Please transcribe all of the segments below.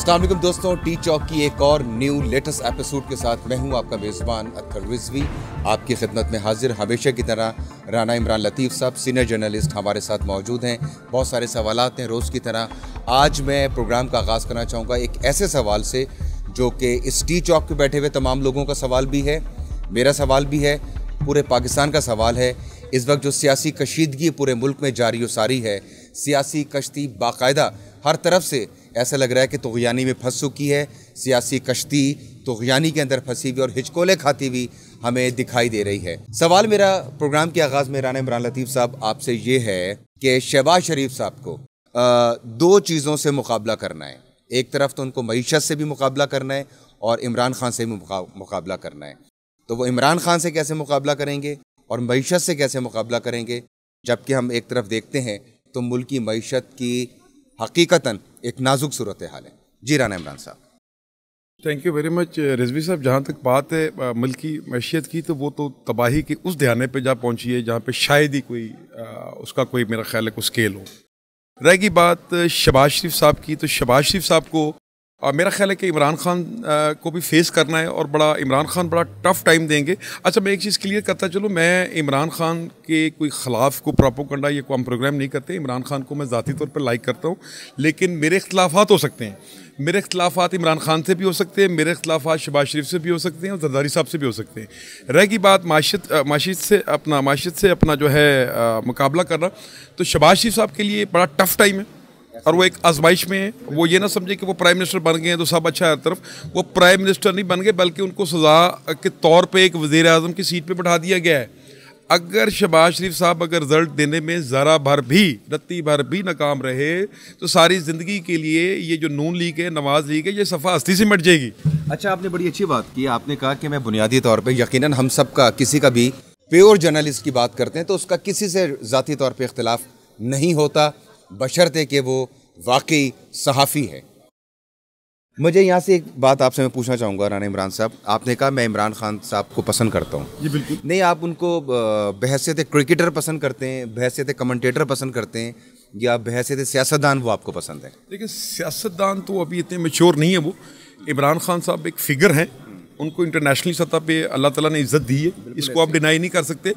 अस्सलाम वालेकुम दोस्तों, टी चौक की एक और न्यू लेटेस्ट एपिसोड के साथ मैं हूं आपका मेज़बान अतहर रिजवी, आपकी खिदमत में हाजिर। हमेशा की तरह राना इमरान लतीफ़ साहब सीनियर जर्नलिस्ट हमारे साथ मौजूद हैं। बहुत सारे सवालात हैं रोज़ की तरह। आज मैं प्रोग्राम का आगाज़ करना चाहूँगा एक ऐसे सवाल से जो कि इस टी चौक पे बैठे हुए तमाम लोगों का सवाल भी है, मेरा सवाल भी है, पूरे पाकिस्तान का सवाल है। इस वक्त जो सियासी कशीदगी पूरे मुल्क में जारी व सारी है, सियासी कश्ती बाकायदा हर तरफ से ऐसा लग रहा है कि तुग़यानी में फंस चुकी है। सियासी कश्ती तुग़यानी के अंदर फंसी हुई और हिचकोले खाती हुई हमें दिखाई दे रही है। सवाल मेरा प्रोग्राम के आगाज़ में राना इमरान लतीफ़ साहब आपसे ये है कि शहबाज शरीफ साहब को दो चीज़ों से मुकाबला करना है। एक तरफ तो उनको मईशत से भी मुकाबला करना है और इमरान खान से भी मुकाबला करना है। तो वो इमरान खान से कैसे मुकाबला करेंगे और मईशत से कैसे मुकाबला करेंगे, जबकि हम एक तरफ देखते हैं तो मुल्क की मईशत की हकीकतन एक नाजुक सूरत हाल है। जी राना इमरान साहब। Thank you very much Rizvi साहब। जहाँ तक बात है मुल्क की मैशियत की, तो वो तो तबाही के उस दहाने पे जा पहुँची है जहाँ पे शायद ही कोई उसका कोई मेरा ख्याल है कोई स्केल हो। रहेगी बात शहबाज शरीफ साहब की, तो शहबाज शरीफ साहब को मेरा ख्याल है कि इमरान खान को भी फेस करना है और इमरान खान बड़ा टफ टाइम देंगे। अच्छा, मैं एक चीज़ क्लियर करता चलो, मैं इमरान खान के कोई ख़िलाफ़ को प्रोपेगेंडा ये कोई हम प्रोग्राम नहीं करते। इमरान खान को मैं ज़ाती तौर पर लाइक करता हूँ, लेकिन मेरे इख्तलाफात हो सकते हैं। मेरे इख्तलाफात इमरान खान से भी हो सकते हैं, मेरे इख्तलाफात शहबाज शरीफ से भी हो सकते हैं और जरदारी साहब से भी हो सकते हैं। रहेगी बात माशियत से अपना जो है मुकाबला करना, तो शहबाज शरीफ साहब के लिए बड़ा टफ टाइम है और वो एक आजमाइश में है। वो ये ना समझे कि वो प्राइम मिनिस्टर बन गए हैं तो सब अच्छा है। हर तरफ वो प्राइम मिनिस्टर नहीं बन गए, बल्कि उनको सज़ा के तौर पे एक वज़ीर आज़म की सीट पे बैठा दिया गया है। अगर शहबाज शरीफ साहब अगर रिजल्ट देने में ज़रा भर भी रत्ती भर भी नाकाम रहे तो सारी ज़िंदगी के लिए ये जो नून लीग है, नवाज़ लीग है, ये सफ़ा हस्ती से मिट जाएगी। अच्छा, आपने बड़ी अच्छी बात की। आपने कहा कि मैं बुनियादी तौर पे यकीनन हम सब का किसी का भी प्योर जर्नलिस्ट की बात करते हैं तो उसका किसी से ज़ाती तौर पे इख्तिलाफ नहीं होता, बशर्ते कि वो वाकई सहाफ़ी है। मुझे यहाँ से एक बात आपसे मैं पूछना चाहूँगा राना इमरान साहब। आपने कहा मैं इमरान खान साहब को पसंद करता हूँ। जी बिल्कुल नहीं, आप उनको बहैसियत क्रिकेटर पसंद करते हैं, बहैसियत कमेंटेटर पसंद करते हैं, या बहैसियत सियासतदान वो आपको पसंद है? देखिए, सियासतदान तो अभी इतने मैच्योर नहीं है वो। इमरान खान साहब एक फ़िगर हैं, उनको इंटरनेशनल सतह पे अल्लाह ताला ने इज़्ज़त दी है, इसको आप डिनाई नहीं कर सकते।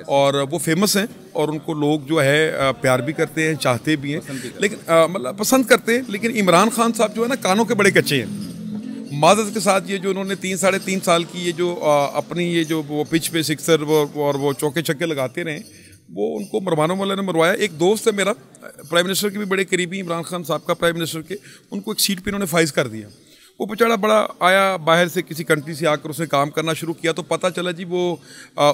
और वो फेमस हैं और उनको लोग जो है प्यार भी करते हैं, चाहते भी हैं, लेकिन मतलब पसंद करते हैं। लेकिन इमरान खान साहब जो है ना, कानों के बड़े कच्चे हैं। माज़रत के साथ ये जो उन्होंने 3-3.5 साल की ये जो अपनी ये जो वो पिच पे सिक्सर और वो चौके छक्के लगाते रहे, वो उनको मरवानो वाला ने मरवाया। एक दोस्त है मेरा, प्राइम मिनिस्टर के भी बड़े करीबी, इमरान खान साहब का प्राइम मिनिस्टर के, उनको एक सीट पे इन्होंने फाइज कर दिया। वो बेचारा बड़ा आया बाहर से, किसी कंट्री से आकर उसने काम करना शुरू किया, तो पता चला जी वो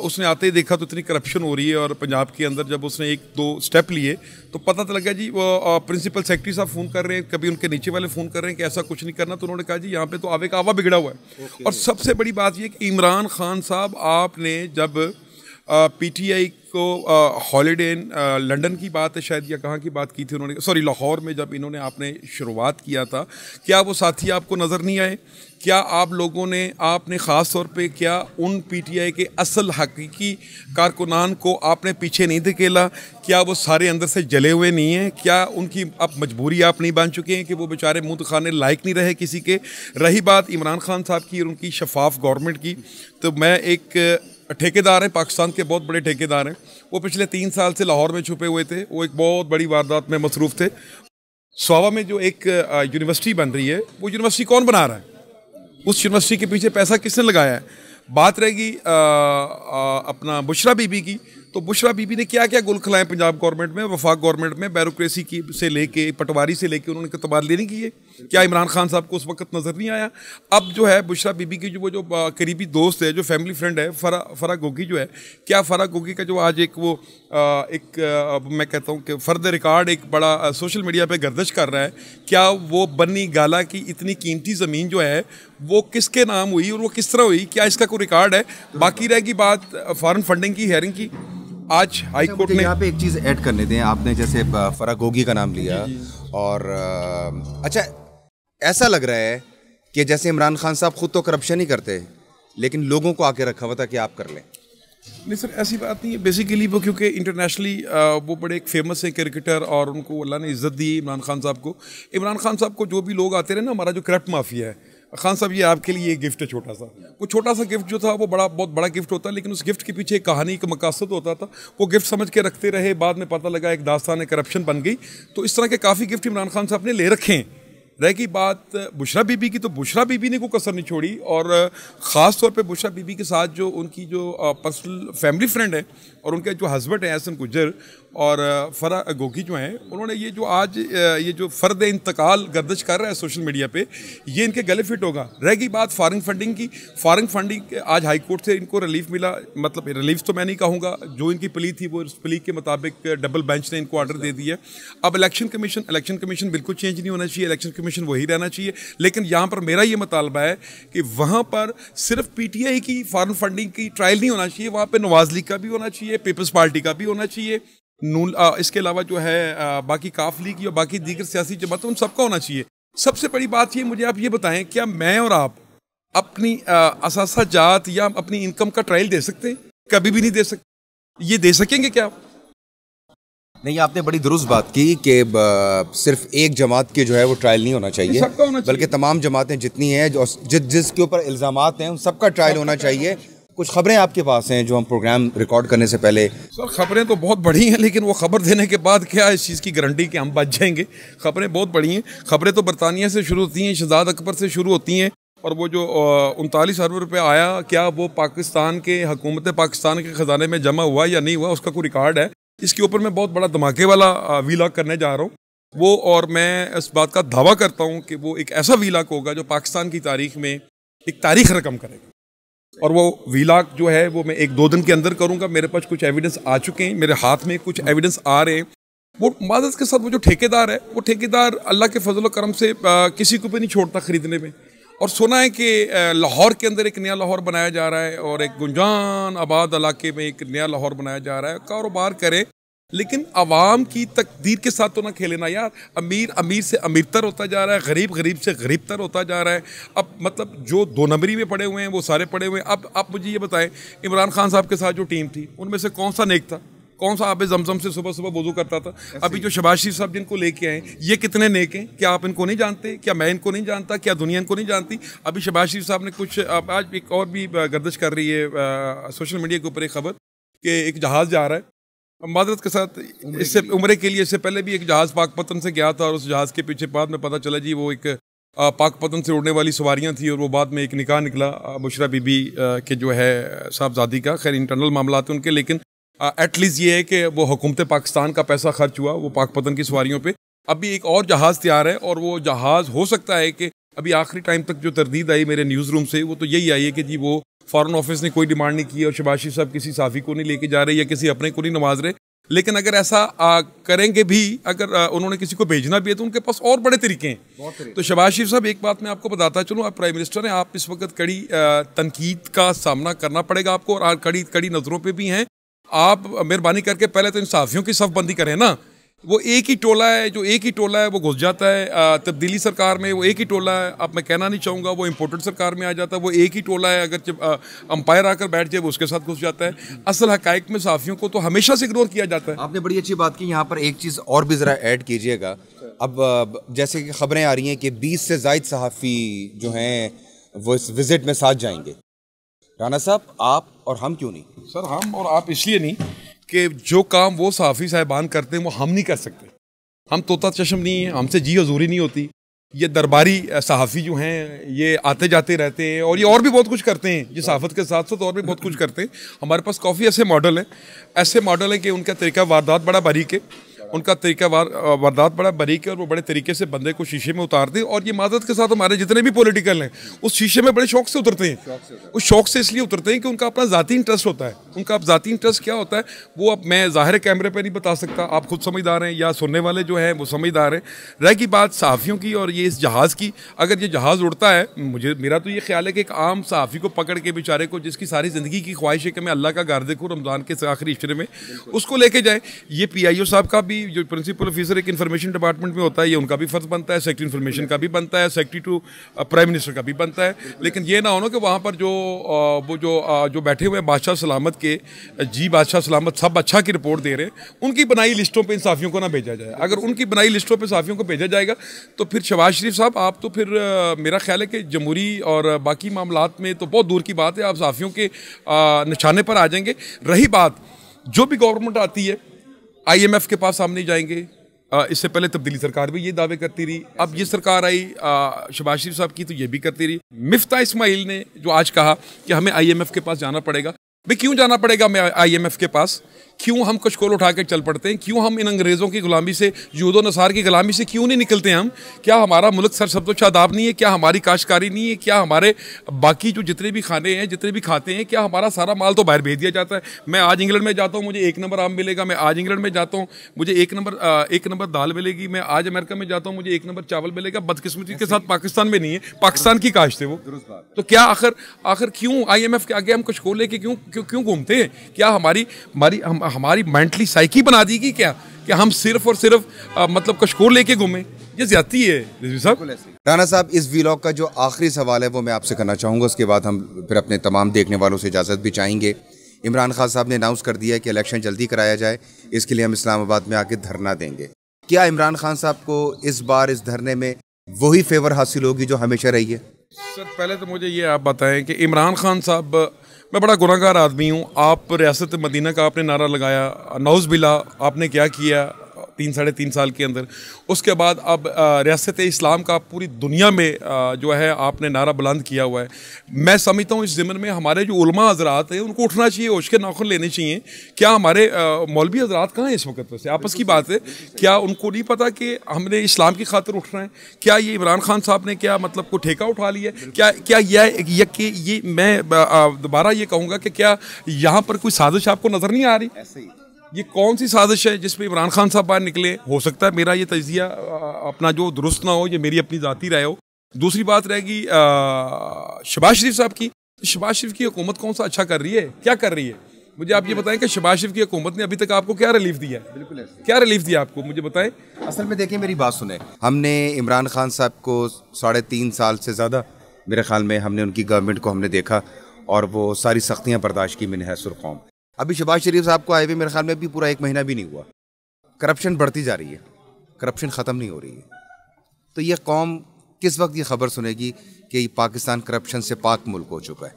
उसने आते ही देखा तो इतनी करप्शन हो रही है। और पंजाब के अंदर जब उसने 1-2 स्टेप लिए तो पता तो लगा जी वो प्रिंसिपल सेक्रेटरी साहब फ़ोन कर रहे हैं, कभी उनके नीचे वाले फ़ोन कर रहे हैं कि ऐसा कुछ नहीं करना। तो उन्होंने कहा जी यहाँ पे तो आवे का आवा बिगड़ा हुआ है। और सबसे बड़ी बात ये कि इमरान खान साहब, आपने जब पीटीआई को हॉलीडे इन लंदन की बात है शायद, या कहाँ की बात की थी उन्होंने, सॉरी लाहौर में जब इन्होंने आपने शुरुआत किया था, क्या वो साथी आपको नज़र नहीं आए? क्या आप लोगों ने, आपने ख़ास तौर पे क्या उन पीटीआई के असल हकीकी कारकुनान को आपने पीछे नहीं धकेला? क्या वो सारे अंदर से जले हुए नहीं हैं? क्या उनकी अब मजबूरी आप नहीं बन चुके हैं कि वो बेचारे मुँह दिखाने लायक नहीं रहे किसी के? रही बात इमरान खान साहब की और उनकी शफाफ गवर्नमेंट की, तो मैं एक ठेकेदार हैं, पाकिस्तान के बहुत बड़े ठेकेदार हैं, वो पिछले 3 साल से लाहौर में छुपे हुए थे। वो एक बहुत बड़ी वारदात में मसरूफ़ थे। स्वावा में जो एक यूनिवर्सिटी बन रही है, वो यूनिवर्सिटी कौन बना रहा है? उस यूनिवर्सिटी के पीछे पैसा किसने लगाया है? बात रहेगी अपना बुशरा बीबी की, तो बुशरा बीबी ने क्या क्या गुल खिलाए पंजाब गवर्नमेंट में, वफाक गवर्नमेंट में, ब्यूरोक्रेसी की से लेके पटवारी से लेके उन्होंने तबादले नहीं किए। क्या इमरान खान साहब को उस वक्त नज़र नहीं आया? अब जो है बुशरा बीबी की जो करीबी दोस्त है, जो फैमिली फ्रेंड है, फरा गोगी जो है, क्या फरा गोगी का जो आज एक वो मैं कहता हूँ कि फर्द रिकॉर्ड एक बड़ा सोशल मीडिया पे गर्दिश कर रहा है, क्या वो बन्नी गाला की इतनी कीमती ज़मीन जो है वो किसके नाम हुई और वो किस तरह हुई? क्या इसका कोई रिकॉर्ड है? बाकी रहेगी बात फॉरेन फंडिंग की हेयरिंग की। आज हाई कोर्ट ने यहाँ पे एक चीज़ ऐड करने दें। आपने जैसे फरा गोगी का नाम लिया, और अच्छा, ऐसा लग रहा है कि जैसे इमरान खान साहब खुद तो करप्शन ही करते, लेकिन लोगों को आके रखा हुआ था कि आप कर लें। नहीं सर, ऐसी बात नहीं है। बेसिकली वो क्योंकि इंटरनेशनली वो बड़े एक फेमस है क्रिकेटर और उनको अल्लाह ने इज़्ज़त दी इमरान खान साहब को। इमरान खान साहब को जो भी लोग आते रहे ना, हमारा जो करप्ट माफिया है, खान साहब ये आपके लिए एक गिफ्ट है छोटा सा। वो छोटा सा गिफ्ट जो था वो बहुत बड़ा गिफ्ट होता है, लेकिन उस गिफ्ट के पीछे एक कहानी का मकसद होता था। वो गिफ्ट समझ के रखते रहे, बाद में पता लगा एक दास्तान करप्शन बन गई। तो इस तरह के काफ़ी गिफ्ट इमरान खान साहब ने ले रखे हैं। रह गई बात बुशरा बीबी की, तो बुशरा बीबी ने कोई कसर नहीं छोड़ी, और ख़ास तौर पे बुशरा बीबी के साथ जो उनकी जो पर्सनल फैमिली फ्रेंड है और उनके जो हस्बैंड है एहसन गुज्जर और फरा गोगी जो हैं, उन्होंने ये जो आज ये जो फ़र्द इंतकाल गर्दिश कर रहा है सोशल मीडिया पे, ये इनके गले फिट होगा। रह गई बात फॉरेन फंडिंग की, फॉरेन फंडिंग आज हाई कोर्ट से इनको रिलीफ मिला, मतलब रिलीफ तो मैं नहीं कहूँगा, जो इनकी प्ली थी वो उस प्ली के मुताबिक डबल बेंच ने इनको ऑर्डर दे दिया। अब इलेक्शन कमीशन बिल्कुल चेंज नहीं होना चाहिए, इलेक्शन कमीशन वही रहना चाहिए। लेकिन यहाँ पर मेरा ये मुतालबा है कि वहाँ पर सिर्फ PTI की फॉरेन फंडिंग की ट्रायल नहीं होना चाहिए, वहाँ पर नवाज लीग का भी होना चाहिए, पीपल्स पार्टी का भी होना चाहिए, इसके अलावा जो है बाकी काफ लीग और बाकी दीगर सियासी जमातें, उन सबका होना चाहिए। सबसे बड़ी बात ये, मुझे आप ये बताएं, क्या मैं और आप अपनी असासा जात या अपनी इनकम का ट्रायल दे सकते हैं? कभी भी नहीं दे सकते। ये दे सकेंगे क्या? नहीं, आपने बड़ी दुरुस्त बात की कि सिर्फ एक जमात के जो है वो ट्रायल नहीं होना चाहिए, बल्कि तमाम जमातें जितनी हैं जो जिसके ऊपर इल्ज़ामात हैं उन सबका ट्रायल होना चाहिए। कुछ खबरें आपके पास हैं जो हम प्रोग्राम रिकॉर्ड करने से पहले। सर खबरें तो बहुत बड़ी हैं, लेकिन वो खबर देने के बाद क्या इस चीज़ की गारंटी कि हम बच जाएंगे? खबरें बहुत बड़ी हैं। खबरें तो बरतानिया से शुरू होती हैं, शहजाद अकबर से शुरू होती हैं, और वो जो 39 अरब रुपये आया, क्या वो पाकिस्तान के हुकूमत पाकिस्तान के ख़जाने में जमा हुआ या नहीं हुआ, उसका कोई रिकॉर्ड है? इसके ऊपर मैं बहुत बड़ा धमाके वाला वीलॉग करने जा रहा हूँ वो, और मैं इस बात का दावा करता हूँ कि वो एक ऐसा वीलॉग होगा जो पाकिस्तान की तारीख में एक तारीख रकम करेगा। और वो वीलॉग जो है वो मैं 1-2 दिन के अंदर करूँगा। मेरे पास कुछ एविडेंस आ चुके हैं, मेरे हाथ में कुछ एविडेंस आ रहे हैं। वो मादत के साथ वो जो ठेकेदार है, वो ठेकेदार अल्लाह के फजल करम से किसी को भी नहीं छोड़ता ख़रीदने में। और सुना है कि लाहौर के अंदर एक नया लाहौर बनाया जा रहा है, और एक गुंजान आबाद इलाके में एक नया लाहौर बनाया जा रहा है। कारोबार करे, लेकिन आवाम की तकदीर के साथ तो ना खेले ना यार। अमीर से अमीरतर होता जा रहा है, गरीब से गरीबतर होता जा रहा है। अब मतलब जो 2 नंबरी में पड़े हुए हैं वो सारे पड़े हुए हैं। अब आप मुझे ये बताएं, इमरान खान साहब के साथ जो टीम थी उनमें से कौन सा नेक था? कौन सा आबे जमजम से सुबह सुबह वुज़ू करता था? अभी जो शहबाज शरीफ साहब जिनको लेके आए, ये कितने नेक हैं? क्या आप इनको नहीं जानते? क्या मैं इनको नहीं जानता? क्या दुनिया इनको नहीं जानती? अभी शहबाज शरीफ साहब ने कुछ, आज एक और भी गर्दिश कर रही है सोशल मीडिया के ऊपर एक खबर कि एक जहाज़ जा रहा है मादरत के साथ, इससे उम्रे के लिए। इससे पहले भी एक जहाज़ पाकपतन से गया था, और उस जहाज़ के पीछे बाद में पता चला जी वो एक पाकपतन से उड़ने वाली सवारियां थी, और वो बाद में एक निकाह निकला बुशरा बीबी के जो है साहबजादी का। खैर इंटरनल मामला थे उनके, लेकिन एटलीस्ट ये है कि वो हुकूमत पाकिस्तान का पैसा खर्च हुआ वो पाकपतन की सवारियों पे। अभी एक और जहाज़ तैयार है, और वो जहाज़ हो सकता है कि अभी आखिरी टाइम तक जो तरदीद आई मेरे न्यूज़ रूम से, वो तो यही आई है कि जी वो फॉरेन ऑफिस ने कोई डिमांड नहीं की, और शहबाज शरीफ साहब किसी साफ़ी को नहीं लेके जा रहे या किसी अपने को नहीं नवाज रहे। लेकिन अगर ऐसा करेंगे भी, अगर उन्होंने किसी को भेजना भी है, तो उनके पास और बड़े तरीके हैं। तो शहबाज शरीफ साहब, एक बात मैं आपको बताता चलूँ, आप प्राइम मिनिस्टर हैं, आप इस वक्त कड़ी तनकीद का सामना करना पड़ेगा आपको, और कड़ी नज़रों पर भी हैं। आप मेहरबानी करके पहले तो इन साफ़ियों की सफ़बंदी करें ना। वो एक ही टोला है, जो एक ही टोला है वो घुस जाता है तब्दीली सरकार में, वो एक ही टोला है। अब मैं कहना नहीं चाहूँगा वो इम्पोर्टेड सरकार में आ जाता है, वो एक ही टोला है। अगर जब अंपायर आकर बैठ जाए वो उसके साथ घुस जाता है। असल हकाइक में साफ़ियों को तो हमेशा से इग्नोर किया जाता है। आपने बड़ी अच्छी बात की। यहाँ पर एक चीज़ और भी ज़रा ऐड कीजिएगा। अब जैसे कि खबरें आ रही हैं कि 20 से ज़ायद सहाफ़ी जो हैं वो इस विज़िट में साथ जाएंगे। राना साहब, आप और हम क्यों नहीं? सर हम और आप इसलिए नहीं कि जो काम वो सहाफ़ी साहिबान करते हैं वो हम नहीं कर सकते। हम तोता चश्म नहीं हैं, हमसे जी हजूरी नहीं होती। ये दरबारी सहाफ़ी जो हैं ये आते जाते रहते हैं, और ये और भी बहुत कुछ करते हैं। ये सहाफ़त के साथ साथ और भी बहुत कुछ करते हैं। हमारे पास काफ़ी ऐसे मॉडल हैं कि उनका तरीका वारदात बड़ा बारीक है, उनका तरीका वारदात बड़ा बारीक है, और वो बड़े तरीके से बंदे को शीशे में उतारते हैं। और ये मादत के साथ हमारे जितने भी पॉलिटिकल हैं उस शीशे में बड़े शौक से उतरते हैं। उस शौक से इसलिए उतरते हैं कि उनका अपना ज़ाती इंटरेस्ट होता है। उनका अब ज़ाती इंटरेस्ट क्या होता है वो अब मैं ज़ाहिर कैमरे पर नहीं बता सकता, आप खुद समझदार हैं या सुनने वाले जो हैं वो समझदार हैं। रह की बात सहाफ़ियों की और ये इस जहाज़ की, अगर ये जहाज़ उड़ता है, मेरा तो ये ख्याल है कि एक आम सहाफ़ी को पकड़ के बेचारे को, जिसकी सारी ज़िंदगी की ख्वाहिश है कि मैं अल्लाह का घर देखूँ रमज़ान के आखिरी इश्रे में, उसको लेके जाए। ये PIO साहब का भी जो प्रिंसिपल ऑफिसर एक इन्फॉर्मेशन डिपार्टमेंट में होता है, ये उनका भी फर्ज बनता है, सेक्रेटरी इन्फॉर्मेशन का भी बनता है, सेक्रेटरी टू प्राइम मिनिस्टर का भी बनता है। लेकिन ये ना हो कि वहाँ पर जो बैठे हुए बादशाह सलामत के जी बादशाह सलामत सब अच्छा की रिपोर्ट दे रहे हैं, उनकी बनाई लिस्टों पे इंसाफियों को ना भेजा जाए। अगर उनकी बनाई लिस्टों पे इंसाफियों को भेजा जाएगा तो फिर शहबाज शरीफ साहब आप तो फिर मेरा ख्याल है कि जमहूरी और बाकी मामलात में तो बहुत दूर की बात है, आप साफियों के निशाने पर आ जाएंगे। रही बात जो भी गवर्नमेंट आती है IMF के पास सामने जाएंगे, इससे पहले तब्दीली सरकार भी ये दावे करती रही, अब ये सरकार आई शहबाज शरीफ साहब की तो ये भी करती रही। मिफ्ता इस्माइल ने जो आज कहा कि हमें IMF के पास जाना पड़ेगा, भाई क्यों जाना पड़ेगा हमें IMF के पास? क्यों हम कशकोल उठा के चल पड़ते हैं? क्यों हम इन अंग्रेज़ों की गुलामी से, यूदो नसार की गुलामी से क्यों नहीं निकलते हम? क्या हमारा मुल्क सरसब्ज़ो शादाब नहीं है? क्या हमारी काश्तकारी नहीं है? क्या हमारे बाकी जो जितने भी खाने हैं, जितने भी खाते हैं, क्या हमारा सारा माल तो बाहर भेज दिया जाता है? मैं आज इंग्लैंड में जाता हूँ, मुझे 1 नंबर आम मिलेगा। मैं आज इंग्लैंड में जाता हूँ, मुझे 1 नंबर दाल मिलेगी। मैं आज अमेरिका में जाता हूँ, मुझे 1 नंबर चावल मिलेगा। बदकिस्मती के साथ पाकिस्तान में नहीं है, पाकिस्तान की काश्त है वो। तो क्या आखिर क्यों IMF के आगे हम कशकोल लेके क्यों घूमते हैं? क्या हमारी मेंटली साइकी बना दी क्या कि हम सिर्फ और सिर्फ मतलब कशकोल लेके घूमें? ये ज्यादती है रिजवी साहब। राना साहब, इस व्लॉग का जो आखिरी सवाल है वो मैं आपसे करना चाहूँगा, उसके बाद हम फिर अपने तमाम देखने वालों से इजाज़त भी चाहेंगे। इमरान खान साहब ने अनाउंस कर दिया है कि इलेक्शन जल्दी कराया जाए, इसके लिए हम इस्लामाबाद में आके धरना देंगे। क्या इमरान खान साहब को इस बार इस धरने में वही फेवर हासिल होगी जो हमेशा रही है? सर पहले तो मुझे ये आप बताएं कि इमरान खान साहब, मैं बड़ा गुनाहगार आदमी हूँ। आप रियासत मदीना का आपने नारा लगाया, नौज़ बिल्ला आपने क्या किया 3-3.5 साल के अंदर। उसके बाद अब रियासत इस्लाम का पूरी दुनिया में जो है आपने नारा बुलंद किया हुआ है। मैं समझता हूँ इस ज़िम्मन में हमारे जो उलमा हज़रात हैं उनको उठना चाहिए, होश के नाखुन लेने चाहिए। क्या हमारे मौलवी हज़रात कहाँ हैं इस वक्त? वैसे आपस की बात है, क्या उनको नहीं पता कि हमने इस्लाम की खातिर उठना है? क्या ये इमरान खान साहब ने क्या मतलब को ठेका उठा लिया? क्या ये मैं दोबारा ये कहूँगा कि क्या यहाँ पर कोई साजिश आपको नज़र नहीं आ रही? ऐसे ही ये कौन सी साजिश है जिसमें इमरान खान साहब बाहर निकले? हो सकता है मेरा ये तजिया अपना जो दुरुस्त ना हो, ये मेरी अपनी ज़ाती राय हो। दूसरी बात रहेगी शहबाज शरीफ साहब की। शहबाज शरीफ की हुकूमत कौन सा अच्छा कर रही है? क्या कर रही है? मुझे आप ये बताएं कि शहबाज शरीफ की हुकूमत ने अभी तक आपको क्या रिलीफ दिया है? बिल्कुल ऐसे। क्या रिलीफ दिया आपको, मुझे बताएं। असल में देखिए, मेरी बात सुने, हमने इमरान खान साहब को 3.5 साल से ज़्यादा मेरे ख्याल में हमने उनकी गवर्नमेंट को हमने देखा और वो सारी सख्तियाँ बर्दाश्त की मैंने है सुरखौम। अभी शहबाज शरीफ साहब को आए हुए मेरे ख्याल में भी पूरा 1 महीना भी नहीं हुआ। करप्शन बढ़ती जा रही है, करप्शन ख़त्म नहीं हो रही है। तो ये कौम किस वक्त ये खबर सुनेगी कि पाकिस्तान करप्शन से पाक मुल्क हो चुका है?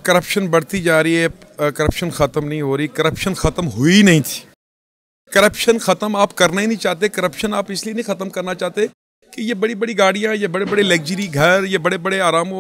करप्शन बढ़ती जा रही है, करप्शन ख़त्म नहीं हो रही। करप्शन ख़त्म हुई नहीं थी। करप्शन ख़त्म आप करना ही नहीं चाहते। करप्शन आप इसलिए नहीं ख़त्म करना चाहते कि ये बड़ी बड़ी गाड़ियाँ, ये बड़े बड़े लग्जरी घर, ये बड़े बड़े आराम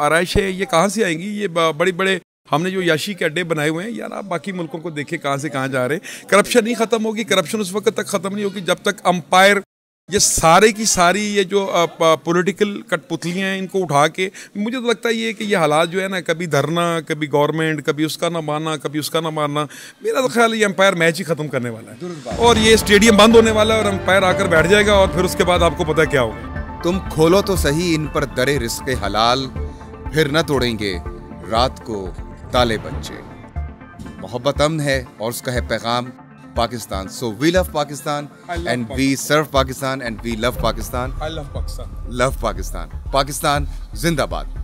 आराइश है, ये कहाँ से आएंगी? ये बड़े बड़े हमने जो याशी के अड्डे बनाए हुए हैं यार, आप बाकी मुल्कों को देखें कहाँ से कहाँ जा रहे हैं। करप्शन नहीं ख़त्म होगी। करप्शन उस वक्त तक ख़त्म नहीं होगी जब तक अंपायर, ये सारे की सारी ये जो पॉलिटिकल कठपुतलियाँ हैं, इनको उठा के, मुझे तो लगता है ये कि ये हालात जो है ना, कभी धरना, कभी गवर्नमेंट, कभी उसका ना मानना, कभी उसका ना मानना, मेरा तो ख्याल ये अंपायर मैच ही ख़त्म करने वाला है और ये स्टेडियम बंद होने वाला है और अंपायर आकर बैठ जाएगा और फिर उसके बाद आपको पता है क्या होगा। तुम खोलो तो सही इन पर दरे रिस्क हलाल, फिर न तोड़ेंगे रात को ताले बच्चे। मोहब्बत अमन है और उसका है पैगाम Pakistan. So we love Pakistan and we serve Pakistan and we love Pakistan. I love Pakistan. Love Pakistan. Pakistan जिंदाबाद।